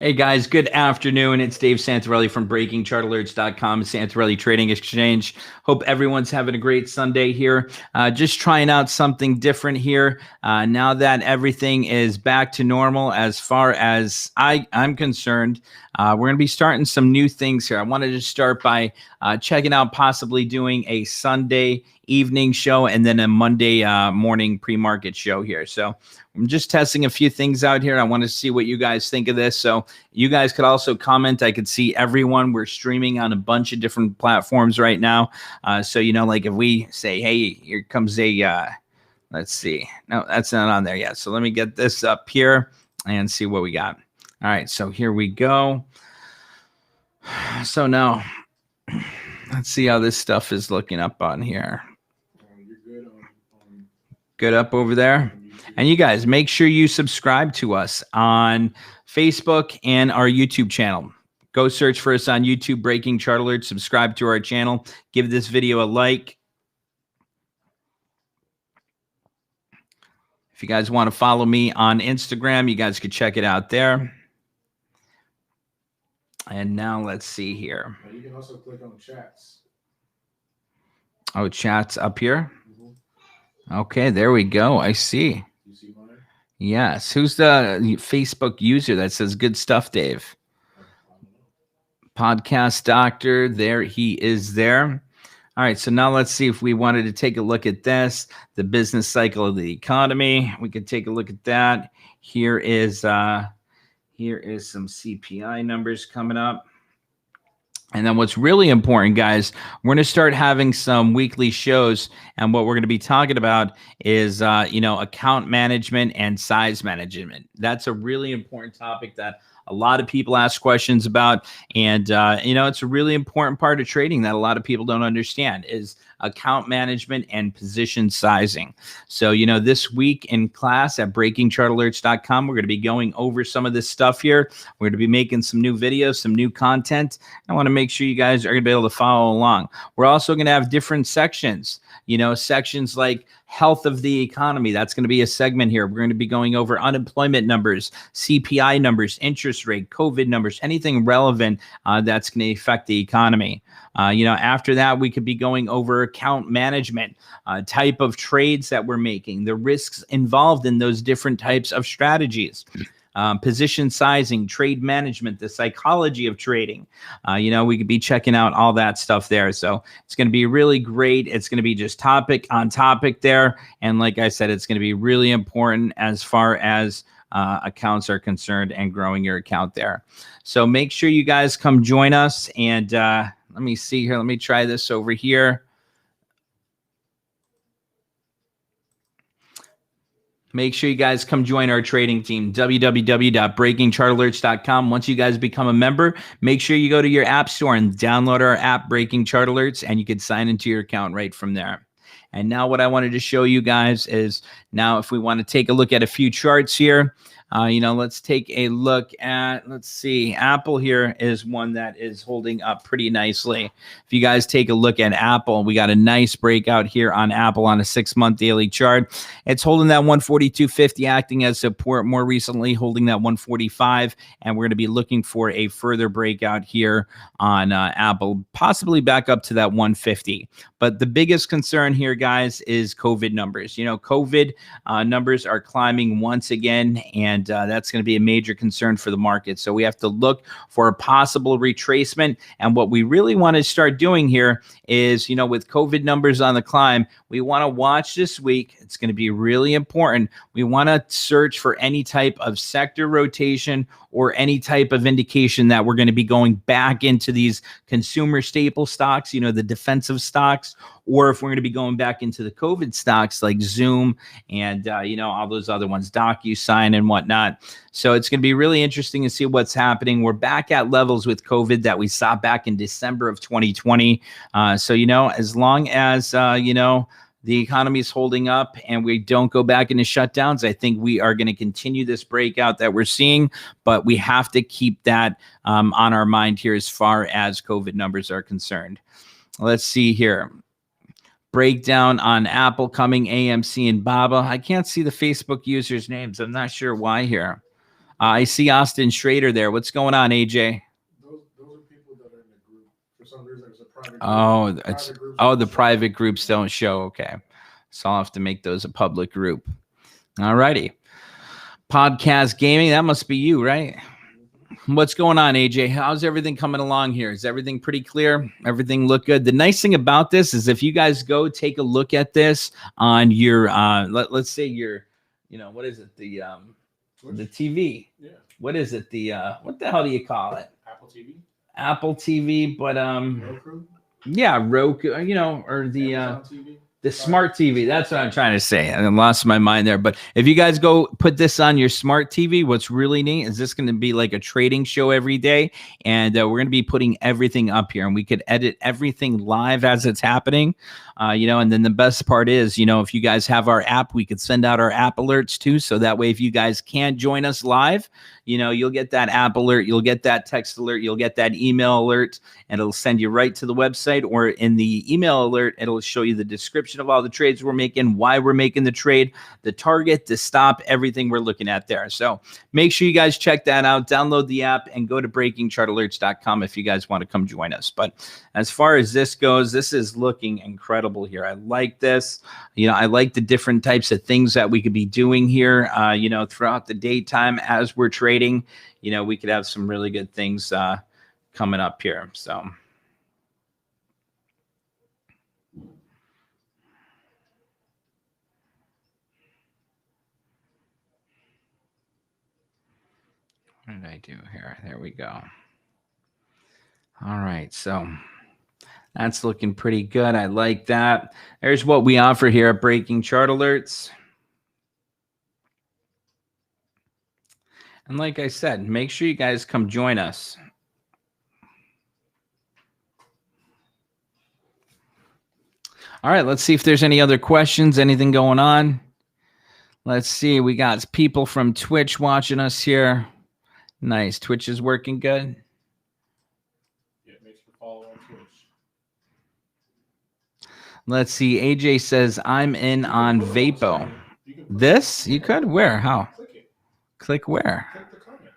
Hey guys, good afternoon. It's Dave Santarelli from BreakingChartAlerts.com, Santarelli Trading Exchange. Hope everyone's having a great Sunday here. Just trying out something different here. Now that everything is back to normal as far as I'm concerned, we're going to be starting some new things here. I wanted to start by checking out possibly doing a Sunday evening show and then a Monday morning pre-market show here. So I'm just testing a few things out here. I want to see what you guys think of this. So you guys could also comment. I could see everyone. We're streaming on a bunch of different platforms right now. So, like if we say, hey, here comes a, let's see. No, that's not on there yet. So let me get this up here and see what we got. All right. So here we go. So now let's see how this stuff is looking up on here. You're good up over there. And you guys, make sure you subscribe to us on Facebook and our YouTube channel. Go search for us on YouTube, Breaking Chart Alerts. Subscribe to our channel. Give this video a like. If you guys want to follow me on Instagram, you guys could check it out there. And now let's see here. You can also click on chats. Oh, chats up here? Okay, there we go. I see. You see mine? Yes. Who's the Facebook user that says good stuff, Dave? Podcast Doctor. There he is there. All right. So now let's see if we wanted to take a look at this, the business cycle of the economy. We could take a look at that. Here is some CPI numbers coming up. And then what's really important, guys, we're going to start having some weekly shows. And what we're going to be talking about is, account management and size management. That's a really important topic that a lot of people ask questions about. And, it's a really important part of trading that a lot of people don't understand is account management and position sizing. So, this week in class at BreakingChartAlerts.com, we're going to be going over some of this stuff here. We're going to be making some new videos, some new content. I want to make sure you guys are going to be able to follow along. We're also going to have different sections, sections like health of the economy. That's going to be a segment here. We're going to be going over unemployment numbers, CPI numbers, interest rate, COVID numbers, anything relevant that's going to affect the economy. After that, we could be going over account management, type of trades that we're making, the risks involved in those different types of strategies. Position sizing, trade management, the psychology of trading. We could be checking out all that stuff there. So it's going to be really great. It's going to be just topic on topic there. And like I said, it's going to be really important as far as accounts are concerned and growing your account there. So make sure you guys come join us. And let me see here. Let me try this over here. Make sure you guys come join our trading team, www.breakingchartalerts.com. Once you guys become a member, make sure you go to your app store and download our app, Breaking Chart Alerts, and you can sign into your account right from there. And now what I wanted to show you guys is now if we want to take a look at a few charts here, let's take a look at, let's see, Apple here is one that is holding up pretty nicely. If you guys take a look at Apple, we got a nice breakout here on Apple on a 6-month daily chart. It's holding that 142.50, acting as support more recently, holding that 145. And we're going to be looking for a further breakout here on Apple, possibly back up to that 150. But the biggest concern here, guys, is COVID numbers. COVID numbers are climbing once again, and that's going to be a major concern for the market. So we have to look for a possible retracement. And what we really want to start doing here is, with COVID numbers on the climb, we want to watch this week. It's going to be really important. We want to search for any type of sector rotation or any type of indication that we're going to be going back into these consumer staple stocks, the defensive stocks, or if we're going to be going back into the COVID stocks like Zoom and, all those other ones, DocuSign and whatnot. So it's going to be really interesting to see what's happening. We're back at levels with COVID that we saw back in December of 2020. So, as long as, the economy is holding up and we don't go back into shutdowns, I think we are going to continue this breakout that we're seeing, but we have to keep that on our mind here as far as COVID numbers are concerned. Let's see here. Breakdown on Apple coming, AMC and Baba. I can't see the Facebook users' names. I'm not sure why here. I see Austin Schrader there. What's going on, AJ? Those are people that are in the group. For some reason, it's a private group. Oh, it's Private groups the don't show. private groups don't show. Okay, so I'll have to make those a public group. All righty. Podcast gaming. That must be you, right? What's going on, AJ? How's everything coming along here? Is everything pretty clear? Everything look good? The nice thing about this is if you guys go take a look at this on your, let's say your, what is it? The TV. Yeah. What is it? What the hell do you call it? Apple TV. Apple TV, but Roku. yeah, Roku, or the Amazon TV. the smart TV. That's what I'm trying to say. I lost my mind there. But if you guys go put this on your smart TV, what's really neat is this going to be like a trading show every day. And we're going to be putting everything up here. And we could edit everything live as it's happening. And then the best part is, if you guys have our app, we could send out our app alerts too. So that way, if you guys can't join us live, you'll get that app alert, you'll get that text alert, you'll get that email alert, and it'll send you right to the website. Or in the email alert, it'll show you the description of all the trades we're making, why we're making the trade, the target, the stop, everything we're looking at there. So make sure you guys check that out, download the app, and go to breakingchartalerts.com if you guys want to come join us. But as far as this goes, this is looking incredible here. I like this. I like the different types of things that we could be doing here, throughout the daytime as we're trading. We could have some really good things coming up here. So what did I do here? There we go. All right. So that's looking pretty good. I like that. There's what we offer here at Breaking Chart Alerts. And like I said, make sure you guys come join us. All right, let's see if there's any other questions, anything going on. Let's see. We got people from Twitch watching us here. Nice. Twitch is working good. Yeah, make sure to follow on Twitch. Let's see. AJ says, I'm in on Vapo. This? You could? Where? How? Click it. Click where? Click the comment.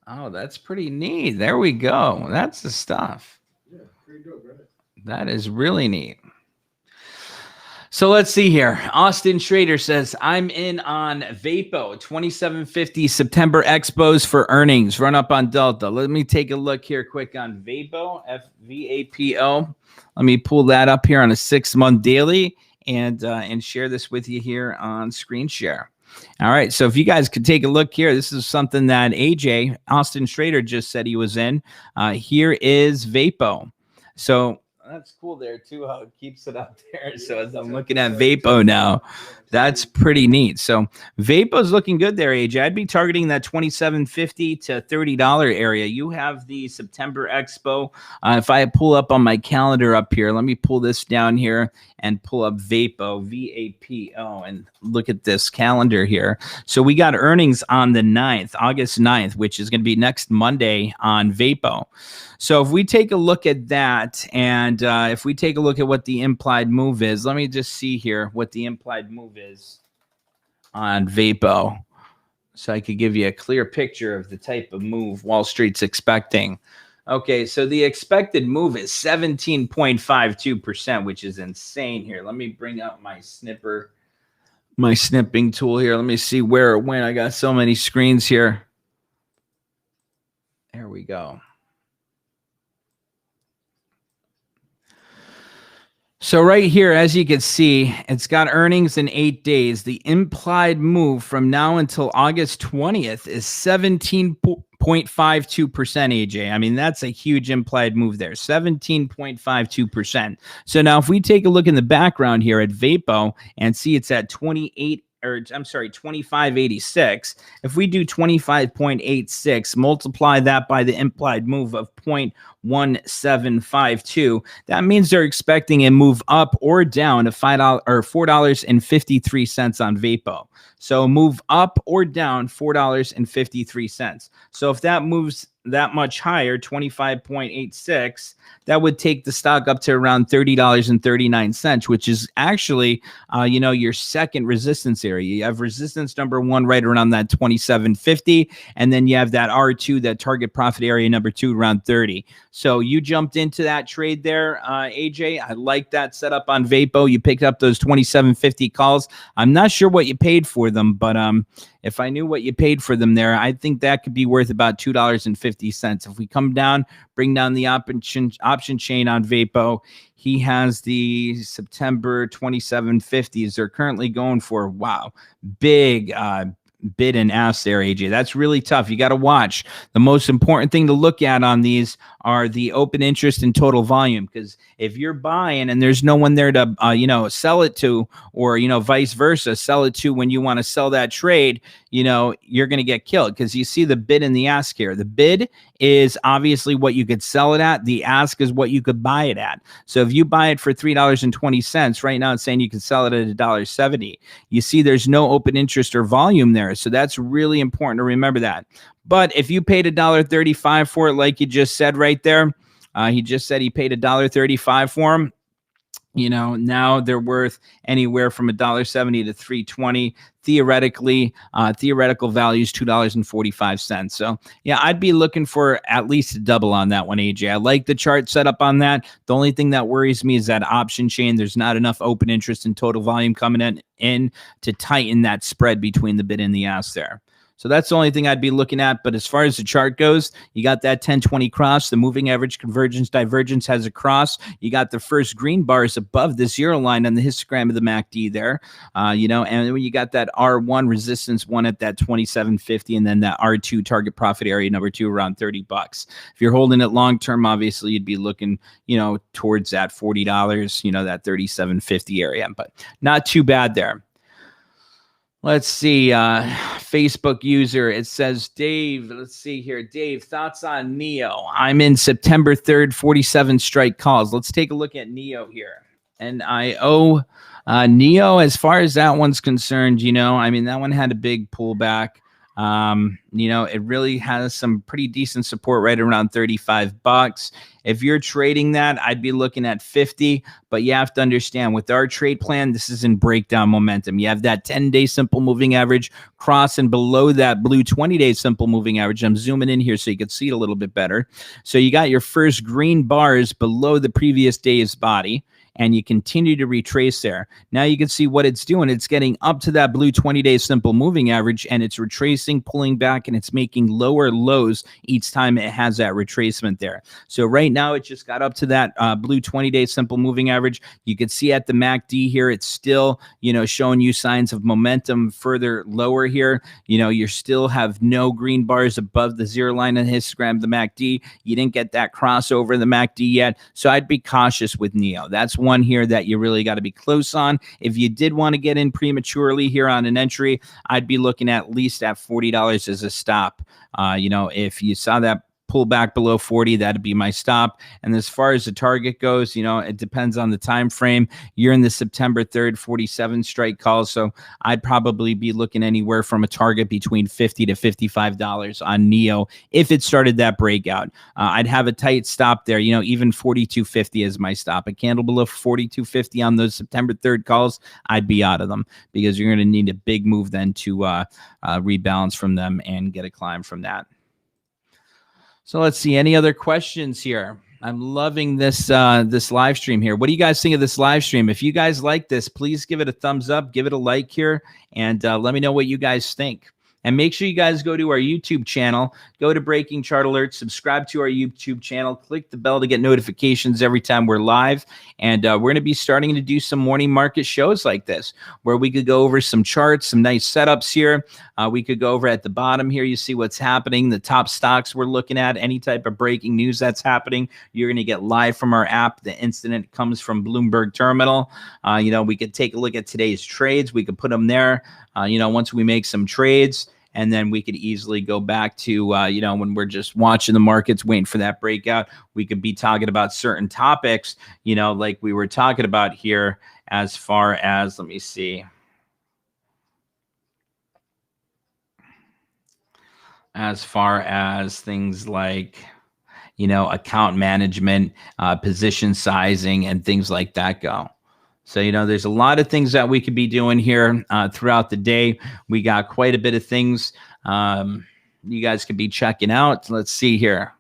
Oh, that's pretty neat. There we go. That's the stuff. Yeah, pretty dope, right? That is really neat. So let's see here. Austin Schrader says, I'm in on Vapo, 2750 September Expos for earnings. Run up on Delta. Let me take a look here quick on Vapo, FVAPO. Let me pull that up here on a 6-month daily and share this with you here on screen share. All right. So if you guys could take a look here, this is something that AJ, Austin Schrader, just said he was in. Here is Vapo. So that's cool there too, how it keeps it up there. So as I'm looking at Vapo now, that's pretty neat. So Vapo's looking good there, AJ. I'd be targeting that $27.50 to $30 area. You have the September Expo. If I pull up on my calendar up here, let me pull this down here and pull up Vapo, V-A-P-O, and look at this calendar here. So we got earnings on the 9th, August 9th, which is going to be next Monday on Vapo. So if we take a look at that, and if we take a look at what the implied move is, let me just see here what the implied move is on Vapo, so I could give you a clear picture of the type of move Wall Street's expecting. Okay, so the expected move is 17.52%, which is insane here. Let me bring up my snipping tool here. Let me see where it went. I got so many screens here. There we go. So right here, as you can see, it's got earnings in 8 days. The implied move from now until August 20th is 17.52%, AJ. I mean, that's a huge implied move there, 17.52%. So now if we take a look in the background here at Vapo and see it's at 25.86. If we do 25.86, multiply that by the implied move of 0.1752. That means they're expecting a move up or down to $5 or $4.53 on Vapo. So move up or down $4.53. So if that moves that much higher, 25.86, that would take the stock up to around $30.39, which is actually, your second resistance area. You have resistance number one right around that 27.50, and then you have that R2, that target profit area number two, around 30. So you jumped into that trade there, AJ. I like that setup on Vapo. You picked up those 27.50 calls. I'm not sure what you paid for them, but if I knew what you paid for them there, I think that could be worth about $2.50. If we come down, bring down the option chain on Vapo, he has the September 27.50s. They're currently going for, wow, big bid and ask there, AJ. That's really tough. You got to watch. The most important thing to look at on these are the open interest and total volume, because if you're buying and there's no one there to sell it to, or vice versa, sell it to when you want to sell that trade, you're going to get killed, because you see the bid and the ask here. The bid is obviously what you could sell it at. The ask is what you could buy it at. So if you buy it for $3.20, right now it's saying you can sell it at $1.70. You see there's no open interest or volume there. So that's really important to remember that. But if you paid $1.35 for it, like you just said right there, he just said he paid $1.35 for them. Now they're worth anywhere from $1.70 to $3.20. Theoretically, theoretical value is $2.45. So yeah, I'd be looking for at least a double on that one, AJ. I like the chart setup on that. The only thing that worries me is that option chain. There's not enough open interest and total volume coming in to tighten that spread between the bid and the ask there. So that's the only thing I'd be looking at. But as far as the chart goes, you got that 10-20 cross. The moving average convergence divergence has a cross. You got the first green bars above the zero line on the histogram of the MACD there. And when you got that R1 resistance one at that 27.50, and then that R2 target profit area number two around $30. If you're holding it long term, obviously you'd be looking, towards that $40, that 37.50 area, but not too bad there. Let's see, Facebook user, it says, Dave, let's see here. Dave, thoughts on NEO? I'm in September 3rd, 47 strike calls. Let's take a look at NEO here. NIO, NEO, as far as that one's concerned, that one had a big pullback. It really has some pretty decent support right around $35. If you're trading that, I'd be looking at 50, but you have to understand with our trade plan, this is in breakdown momentum. You have that 10-day simple moving average crossing below that blue 20-day simple moving average. I'm zooming in here so you can see it a little bit better. So you got your first green bars below the previous day's body, and you continue to retrace there. Now you can see what it's doing. It's getting up to that blue 20-day simple moving average, and it's retracing, pulling back, and it's making lower lows each time it has that retracement there. So right now it just got up to that blue 20-day simple moving average. You can see at the MACD here, it's still, showing you signs of momentum further lower here. You still have no green bars above the zero line on histogram, the MACD. You didn't get that crossover in the MACD yet. So I'd be cautious with NEO. That's one here that you really got to be close on. If you did want to get in prematurely here on an entry, I'd be looking at least at $40 as a stop. If you saw that pull back below 40, that'd be my stop. And as far as the target goes, it depends on the time frame. You're in the September 3rd 47 strike calls, so I'd probably be looking anywhere from a target between $50 to $55 on NEO if it started that breakout. I'd have a tight stop there, even 42.50 is my stop. A candle below 42.50 on those September 3rd calls, I'd be out of them, because you're going to need a big move then to rebalance from them and get a climb from that. So let's see, any other questions here? I'm loving this this live stream here. What do you guys think of this live stream? If you guys like this, please give it a thumbs up, give it a like here, and let me know what you guys think. And make sure you guys go to our YouTube channel, go to Breaking Chart Alerts, subscribe to our YouTube channel, click the bell to get notifications every time we're live. And we're going to be starting to do some morning market shows like this, where we could go over some charts, some nice setups here. We could go over at the bottom here. You see what's happening, the top stocks we're looking at, any type of breaking news that's happening. You're going to get live from our app the instant it comes from Bloomberg Terminal. We could take a look at today's trades. We could put them there, once we make some trades. and then we could easily go back to, you know, when we're just watching the markets, waiting for that breakout, we could be talking about certain topics, you know, like we were talking about here as far as, let me see. As far as things like, you know, account management, position sizing, and things like that go. So, you know, there's a lot of things that we could be doing here throughout the day. We got quite a bit of things you guys could be checking out. Let's see here.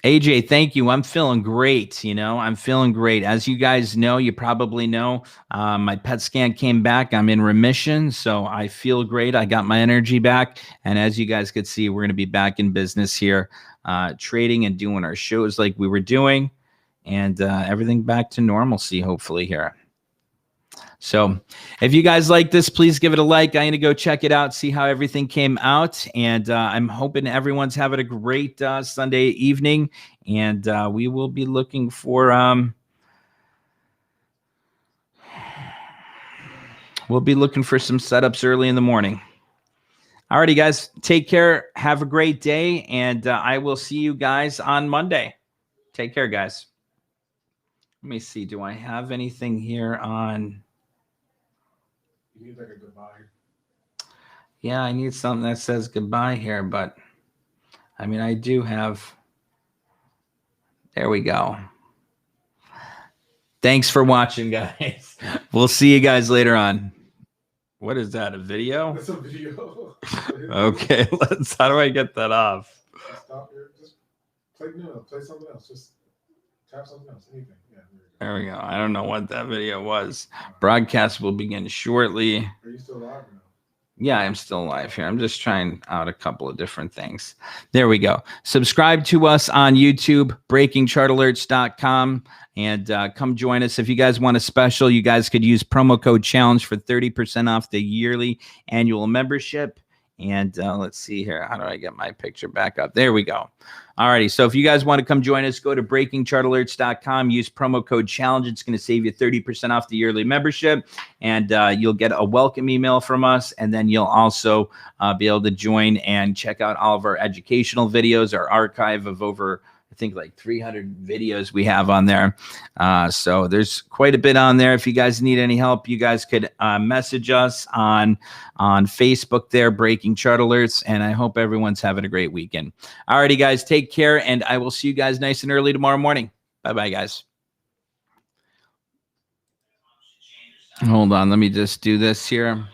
AJ, thank you. I'm feeling great. You know, I'm feeling great. As you guys know, you probably know, my PET scan came back. I'm in remission, so I feel great. I got my energy back. And as you guys could see, we're going to be back in business here, trading and doing our shows like we were doing, and everything back to normalcy, hopefully, here. So if you guys like this, please give it a like. I'm going to go check it out, see how everything came out. And I'm hoping everyone's having a great Sunday evening. And we will be looking for, we'll be looking for some setups early in the morning. Alrighty, guys, take care. Have a great day. And I will see you guys on Monday. Take care, guys. Let me see. Do I have anything here on... You need like a goodbye. Yeah, I need something that says goodbye here, but I mean, I do have. There we go. Thanks for watching, guys. We'll see you guys later on. What is that? A video? That's a video. Okay, how do I get that off? Stop here. Just play play something else. Just tap something else. Anything. Yeah. There we go. I don't know what that video was. Broadcast will begin shortly. Are you still alive or no? Yeah, I'm still live here. I'm just trying out a couple of different things. There we go. Subscribe to us on YouTube, breakingchartalerts.com, and come join us. If you guys want a special, you guys could use promo code CHALLENGE for 30% off the yearly annual membership. And let's see here. How do I get my picture back up? There we go. Alrighty. So if you guys want to come join us, go to breakingchartalerts.com. Use promo code CHALLENGE. It's going to save you 30% off the yearly membership. And you'll get a welcome email from us. And then you'll also be able to join and check out all of our educational videos, our archive of over, I think, like 300 videos we have on there. So there's quite a bit on there. If you guys need any help, you guys could message us on Facebook there, Breaking Chart Alerts. And I hope everyone's having a great weekend. Alrighty, guys, take care. And I will see you guys nice and early tomorrow morning. Bye-bye, guys. Hold on. Let me just do this here.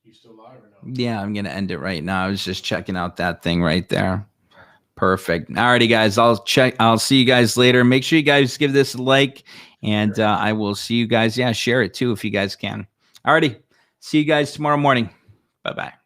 You still live or no? Yeah, I'm going to end it right now. I was just checking out that thing right there. Perfect. Alrighty, guys. I'll see you guys later. Make sure you guys give this a like, and I will see you guys. Yeah, share it too if you guys can. Alrighty. See you guys tomorrow morning. Bye-bye.